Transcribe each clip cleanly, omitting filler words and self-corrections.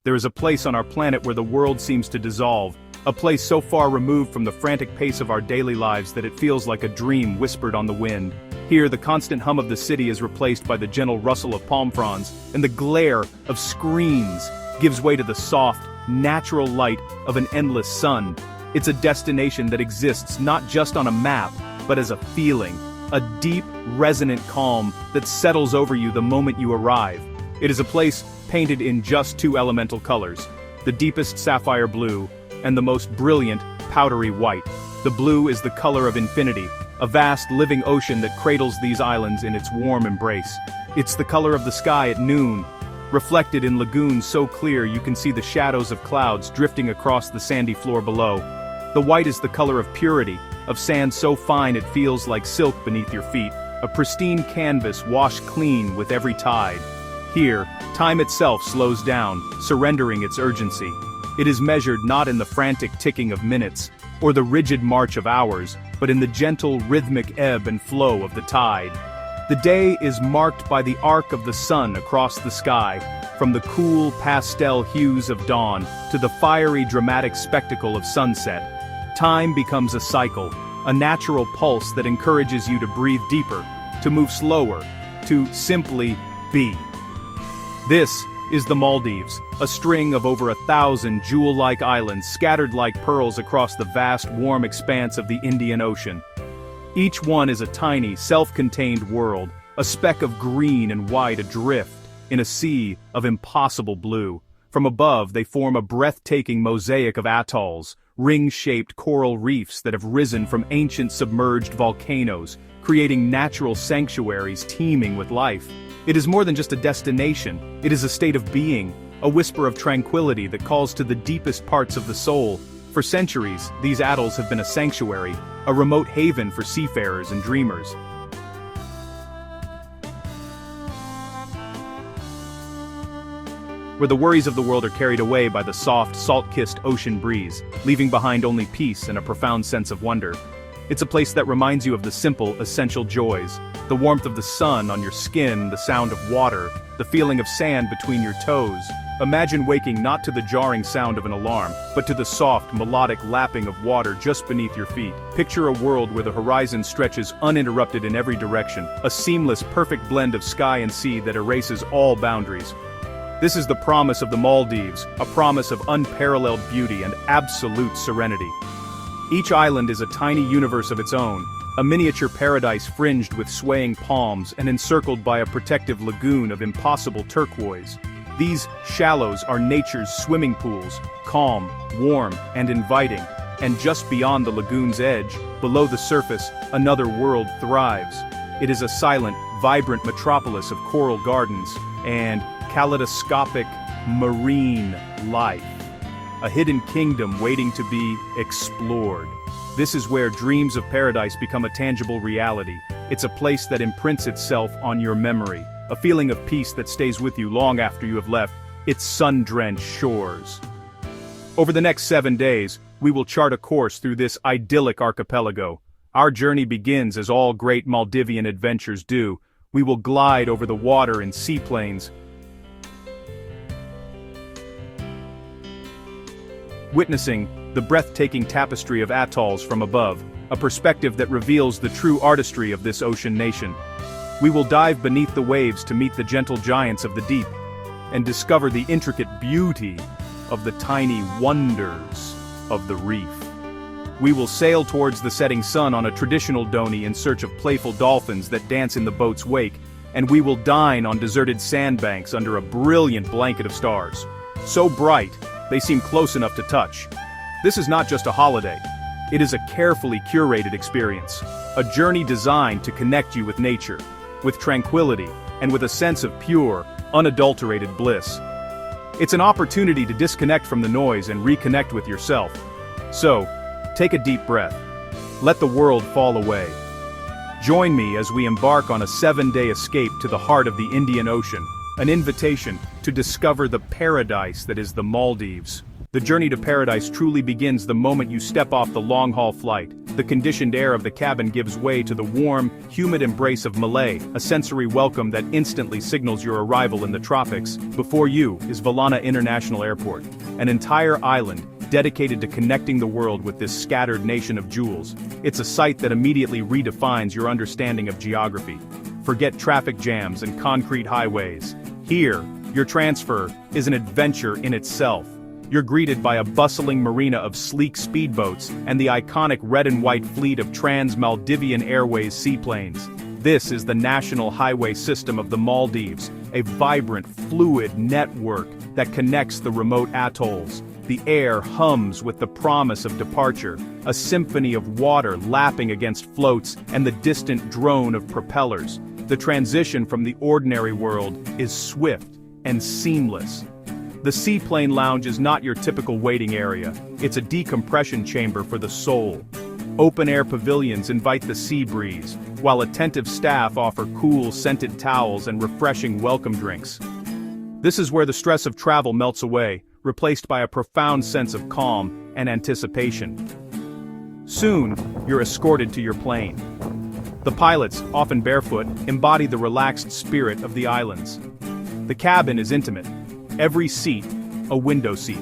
There is a place on our planet where the world seems to dissolve, a place so far removed from the frantic pace of our daily lives that it feels like a dream whispered on the wind. Here, the constant hum of the city is replaced by the gentle rustle of palm fronds, and the glare of screens gives way to the soft, natural light of an endless sun. It's a destination that exists not just on a map, but as a feeling, a deep, resonant calm that settles over you the moment you arrive. It is a place painted in just two elemental colors, the deepest sapphire blue and the most brilliant, powdery white. The blue is the color of infinity, a vast living ocean that cradles these islands in its warm embrace. It's the color of the sky at noon, reflected in lagoons so clear you can see the shadows of clouds drifting across the sandy floor below. The white is the color of purity, of sand so fine it feels like silk beneath your feet, a pristine canvas washed clean with every tide. Here, time itself slows down, surrendering its urgency. It is measured not in the frantic ticking of minutes, or the rigid march of hours, but in the gentle rhythmic ebb and flow of the tide. The day is marked by the arc of the sun across the sky, from the cool pastel hues of dawn to the fiery dramatic spectacle of sunset. Time becomes a cycle, a natural pulse that encourages you to breathe deeper, to move slower, to simply be. This is the Maldives, a string of over 1,000 jewel-like islands scattered like pearls across the vast warm expanse of the Indian Ocean. Each one is a tiny, self-contained world, a speck of green and white adrift in a sea of impossible blue. From above they form a breathtaking mosaic of atolls, ring-shaped coral reefs that have risen from ancient submerged volcanoes, creating natural sanctuaries teeming with life. It is more than just a destination, it is a state of being, a whisper of tranquility that calls to the deepest parts of the soul. For centuries, these atolls have been a sanctuary, a remote haven for seafarers and dreamers. Where the worries of the world are carried away by the soft, salt-kissed ocean breeze, leaving behind only peace and a profound sense of wonder. It's a place that reminds you of the simple, essential joys, the warmth of the sun on your skin, the sound of water, the feeling of sand between your toes. Imagine waking not to the jarring sound of an alarm, but to the soft, melodic lapping of water just beneath your feet. Picture a world where the horizon stretches uninterrupted in every direction, a seamless, perfect blend of sky and sea that erases all boundaries. This is the promise of the Maldives, a promise of unparalleled beauty and absolute serenity. Each island is a tiny universe of its own, a miniature paradise fringed with swaying palms and encircled by a protective lagoon of impossible turquoise. These shallows are nature's swimming pools, calm, warm, and inviting, and just beyond the lagoon's edge, below the surface, another world thrives. It is a silent, vibrant metropolis of coral gardens and kaleidoscopic marine life. A hidden kingdom waiting to be explored. This is where dreams of paradise become a tangible reality. It's a place that imprints itself on your memory, a feeling of peace that stays with you long after you have left its sun-drenched shores. Over the next 7 days, we will chart a course through this idyllic archipelago. Our journey begins as all great Maldivian adventures do. We will glide over the water in seaplanes, witnessing the breathtaking tapestry of atolls from above, a perspective that reveals the true artistry of this ocean nation. We will dive beneath the waves to meet the gentle giants of the deep, and discover the intricate beauty of the tiny wonders of the reef. We will sail towards the setting sun on a traditional dory in search of playful dolphins that dance in the boat's wake, and we will dine on deserted sandbanks under a brilliant blanket of stars. So bright, they seem close enough to touch. This is not just a holiday. It is a carefully curated experience, a journey designed to connect you with nature, with tranquility, and with a sense of pure, unadulterated bliss. It's an opportunity to disconnect from the noise and reconnect with yourself. So, take a deep breath. Let the world fall away. Join me as we embark on a 7-day escape to the heart of the Indian Ocean, an invitation to discover the paradise that is the Maldives. The journey to paradise truly begins the moment you step off the long-haul flight, the conditioned air of the cabin gives way to the warm, humid embrace of Malay, a sensory welcome that instantly signals your arrival in the tropics. Before you is Valana International Airport, an entire island dedicated to connecting the world with this scattered nation of jewels. It's a sight that immediately redefines your understanding of geography. Forget traffic jams and concrete highways. Here, your transfer is an adventure in itself. You're greeted by a bustling marina of sleek speedboats and the iconic red and white fleet of Trans-Maldivian Airways seaplanes. This is the national highway system of the Maldives, a vibrant, fluid network that connects the remote atolls. The air hums with the promise of departure, a symphony of water lapping against floats and the distant drone of propellers. The transition from the ordinary world is swift and seamless. The seaplane lounge is not your typical waiting area, it's a decompression chamber for the soul. Open-air pavilions invite the sea breeze, while attentive staff offer cool, scented towels and refreshing welcome drinks. This is where the stress of travel melts away, replaced by a profound sense of calm and anticipation. Soon, you're escorted to your plane. The pilots, often barefoot, embody the relaxed spirit of the islands. The cabin is intimate. Every seat, a window seat.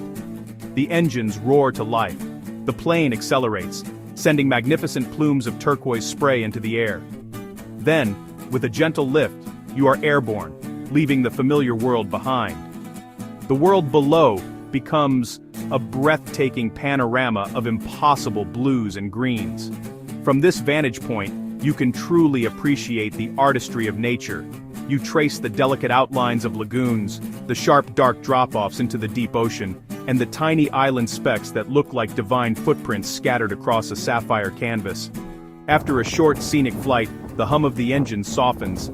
The engines roar to life. The plane accelerates, sending magnificent plumes of turquoise spray into the air. Then, with a gentle lift, you are airborne, leaving the familiar world behind. The world below becomes a breathtaking panorama of impossible blues and greens. From this vantage point, you can truly appreciate the artistry of nature. You trace the delicate outlines of lagoons, the sharp dark drop-offs into the deep ocean, and the tiny island specks that look like divine footprints scattered across a sapphire canvas. After a short scenic flight, the hum of the engine softens.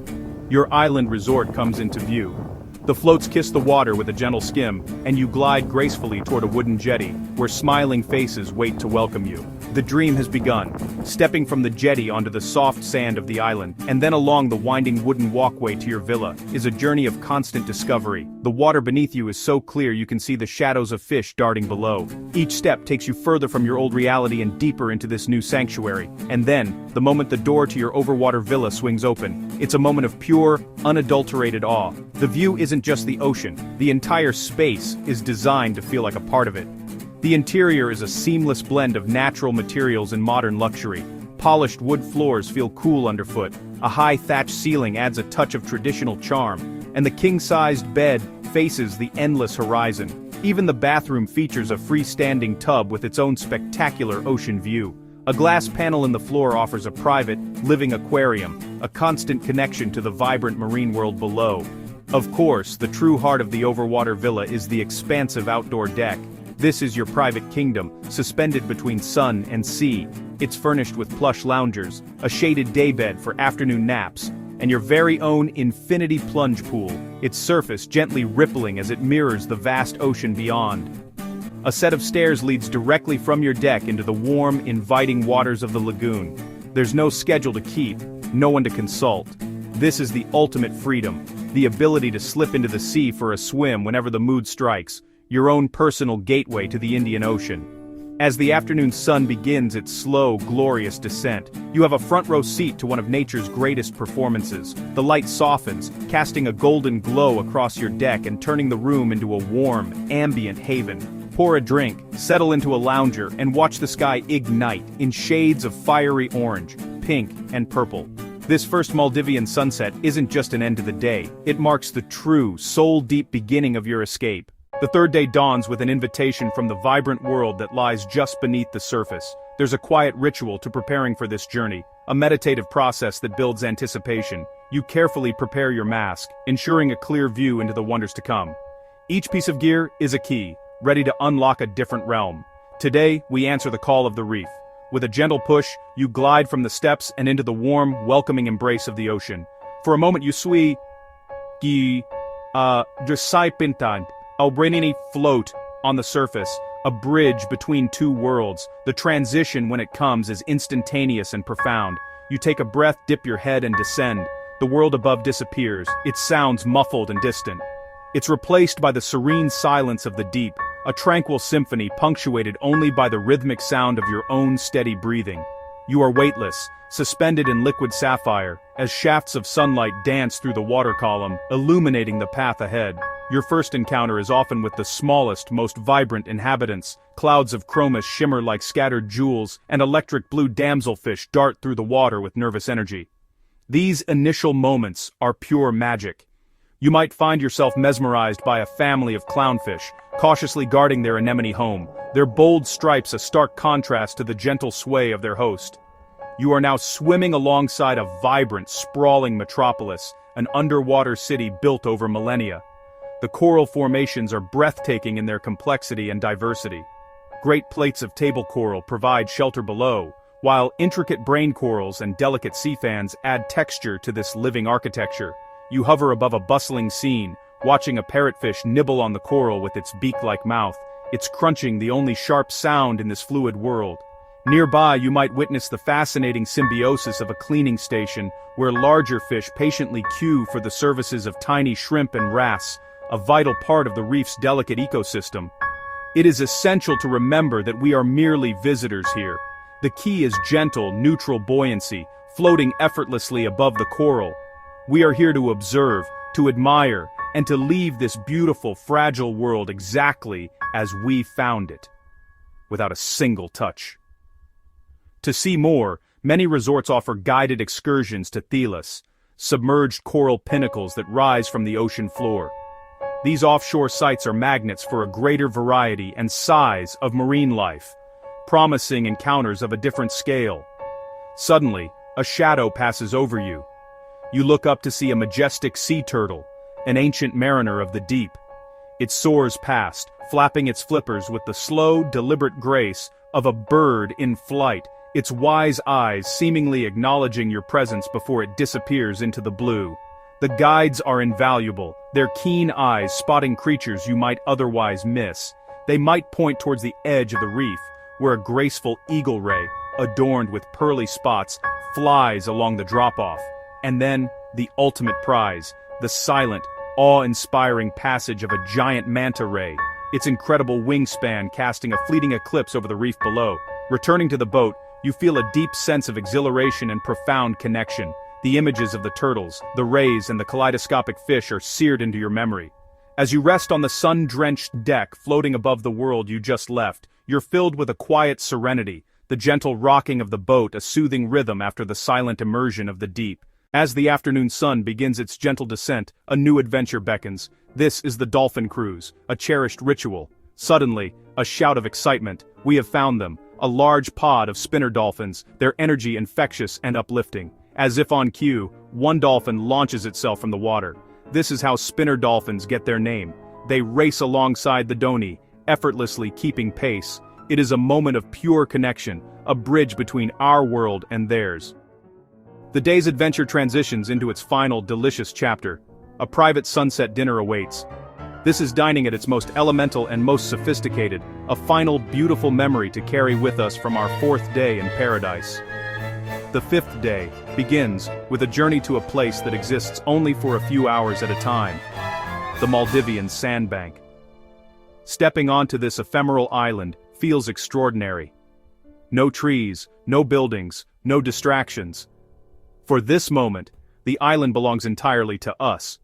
Your island resort comes into view. The floats kiss the water with a gentle skim, and you glide gracefully toward a wooden jetty, where smiling faces wait to welcome you. The dream has begun, stepping from the jetty onto the soft sand of the island, and then along the winding wooden walkway to your villa, is a journey of constant discovery. The water beneath you is so clear you can see the shadows of fish darting below. Each step takes you further from your old reality and deeper into this new sanctuary. And then, the moment the door to your Overwater villa swings open, it's a moment of pure, unadulterated awe. The view isn't just the ocean, the entire space is designed to feel like a part of it. The interior is a seamless blend of natural materials and modern luxury. Polished wood floors feel cool underfoot, a high thatch ceiling adds a touch of traditional charm, and the king-sized bed faces the endless horizon. Even the bathroom features a freestanding tub with its own spectacular ocean view. A glass panel in the floor offers a private, living aquarium, a constant connection to the vibrant marine world below. Of course, the true heart of the Overwater villa is the expansive outdoor deck. This is your private kingdom, suspended between sun and sea. It's furnished with plush loungers, a shaded daybed for afternoon naps, and your very own infinity plunge pool, its surface gently rippling as it mirrors the vast ocean beyond. A set of stairs leads directly from your deck into the warm, inviting waters of the lagoon. There's no schedule to keep, no one to consult. This is the ultimate freedom, the ability to slip into the sea for a swim whenever the mood strikes, your own personal gateway to the Indian Ocean. As the afternoon sun begins its slow, glorious descent, you have a front-row seat to one of nature's greatest performances. The light softens, casting a golden glow across your deck and turning the room into a warm, ambient haven. Pour a drink, settle into a lounger, and watch the sky ignite in shades of fiery orange, pink, and purple. This first Maldivian sunset isn't just an end to the day, it marks the true, soul-deep beginning of your escape. The third day dawns with an invitation from the vibrant world that lies just beneath the surface. There's a quiet ritual to preparing for this journey, a meditative process that builds anticipation. You carefully prepare your mask, ensuring a clear view into the wonders to come. Each piece of gear is a key, ready to unlock a different realm. Today, we answer the call of the reef. With a gentle push, you glide from the steps and into the warm, welcoming embrace of the ocean. For a moment you sway, Albranini float on the surface, a bridge between two worlds. The transition when it comes is instantaneous and profound. You take a breath, dip your head and descend. The world above disappears, its sounds muffled and distant. It's replaced by the serene silence of the deep, a tranquil symphony punctuated only by the rhythmic sound of your own steady breathing. You are weightless, suspended in liquid sapphire, as shafts of sunlight dance through the water column, illuminating the path ahead. Your first encounter is often with the smallest, most vibrant inhabitants. Clouds of chromis shimmer like scattered jewels, and electric blue damselfish dart through the water with nervous energy. These initial moments are pure magic. You might find yourself mesmerized by a family of clownfish, cautiously guarding their anemone home, their bold stripes a stark contrast to the gentle sway of their host. You are now swimming alongside a vibrant, sprawling metropolis, an underwater city built over millennia. The coral formations are breathtaking in their complexity and diversity. Great plates of table coral provide shelter below, while intricate brain corals and delicate sea fans add texture to this living architecture. You hover above a bustling scene, watching a parrotfish nibble on the coral with its beak-like mouth, its crunching the only sharp sound in this fluid world. Nearby you might witness the fascinating symbiosis of a cleaning station, where larger fish patiently queue for the services of tiny shrimp and wrasse, a vital part of the reef's delicate ecosystem. It is essential to remember that we are merely visitors here. The key is gentle, neutral buoyancy, floating effortlessly above the coral. We are here to observe, to admire, and to leave this beautiful, fragile world exactly as we found it, without a single touch. To see more, many resorts offer guided excursions to Thelas, submerged coral pinnacles that rise from the ocean floor. These offshore sites are magnets for a greater variety and size of marine life, promising encounters of a different scale. Suddenly, a shadow passes over you. You look up to see a majestic sea turtle, an ancient mariner of the deep. It soars past, flapping its flippers with the slow, deliberate grace of a bird in flight, its wise eyes seemingly acknowledging your presence before it disappears into the blue. The guides are invaluable, their keen eyes spotting creatures you might otherwise miss. They might point towards the edge of the reef, where a graceful eagle ray, adorned with pearly spots, flies along the drop-off. And then, the ultimate prize, the silent, awe-inspiring passage of a giant manta ray, its incredible wingspan casting a fleeting eclipse over the reef below. Returning to the boat, you feel a deep sense of exhilaration and profound connection. The images of the turtles, the rays, and the kaleidoscopic fish are seared into your memory. As you rest on the sun-drenched deck floating above the world you just left, you're filled with a quiet serenity, the gentle rocking of the boat a soothing rhythm after the silent immersion of the deep. As the afternoon sun begins its gentle descent, a new adventure beckons. This is the Dolphin cruise, a cherished ritual. Suddenly, a shout of excitement. We have found them, a large pod of spinner dolphins, their energy infectious and uplifting. As if on cue, one dolphin launches itself from the water. This is how spinner dolphins get their name. They race alongside the Doni, effortlessly keeping pace. It is a moment of pure connection, a bridge between our world and theirs. The day's adventure transitions into its final delicious chapter. A private sunset dinner awaits. This is dining at its most elemental and most sophisticated, a final beautiful memory to carry with us from our 4th day in paradise. The 5th day begins with a journey to a place that exists only for a few hours at a time, the Maldivian Sandbank. Stepping onto this ephemeral island feels extraordinary. No trees, no buildings, no distractions. For this moment, the island belongs entirely to us.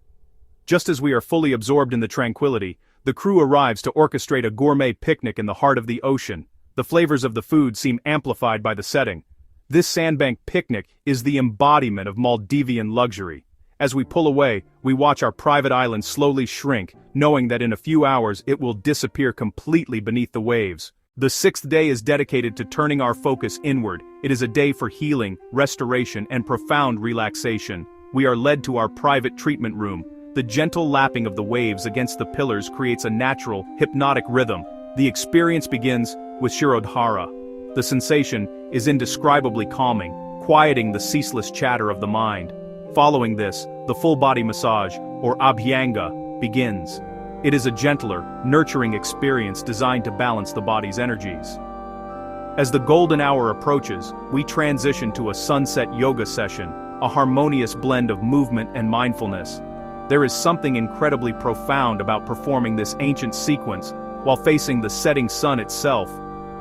Just as we are fully absorbed in the tranquility, the crew arrives to orchestrate a gourmet picnic in the heart of the ocean. The flavors of the food seem amplified by the setting. This Sandbank picnic is the embodiment of Maldivian luxury. As we pull away, we watch our private island slowly shrink, knowing that in a few hours it will disappear completely beneath the waves. The 6th day is dedicated to turning our focus inward. It is a day for healing, restoration, and profound relaxation. We are led to our private treatment room. The gentle lapping of the waves against the pillars creates a natural, hypnotic rhythm. The experience begins with Shirodhara. The sensation is indescribably calming, quieting the ceaseless chatter of the mind. Following this, the full-body massage, or abhyanga, begins. It is a gentler, nurturing experience designed to balance the body's energies. As the golden hour approaches, we transition to a sunset yoga session, a harmonious blend of movement and mindfulness. There is something incredibly profound about performing this ancient sequence while facing the setting sun itself.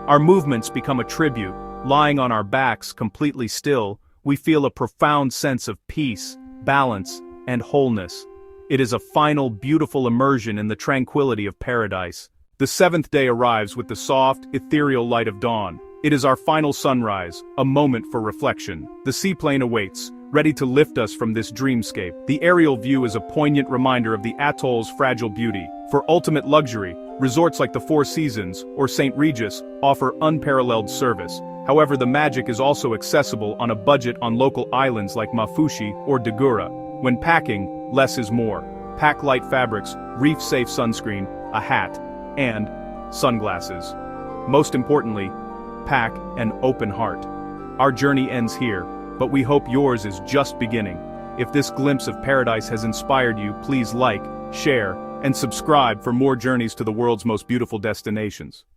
Our movements become a tribute, Lying on our backs, completely still, we feel a profound sense of peace, balance, and wholeness. It is a final, beautiful immersion in the tranquility of paradise. The seventh day arrives with the soft, ethereal light of dawn. It is our final sunrise, a moment for reflection. The seaplane awaits, ready to lift us from this dreamscape. The aerial view is a poignant reminder of the atoll's fragile beauty. For ultimate luxury, resorts like the Four Seasons or St. Regis offer unparalleled service. However, the magic is also accessible on a budget on local islands like Mafushi or Dagura. When packing, less is more. Pack light fabrics, reef-safe sunscreen, a hat, and sunglasses. Most importantly, pack an open heart. Our journey ends here, but we hope yours is just beginning. If this glimpse of paradise has inspired you, please like, share, and subscribe for more journeys to the world's most beautiful destinations.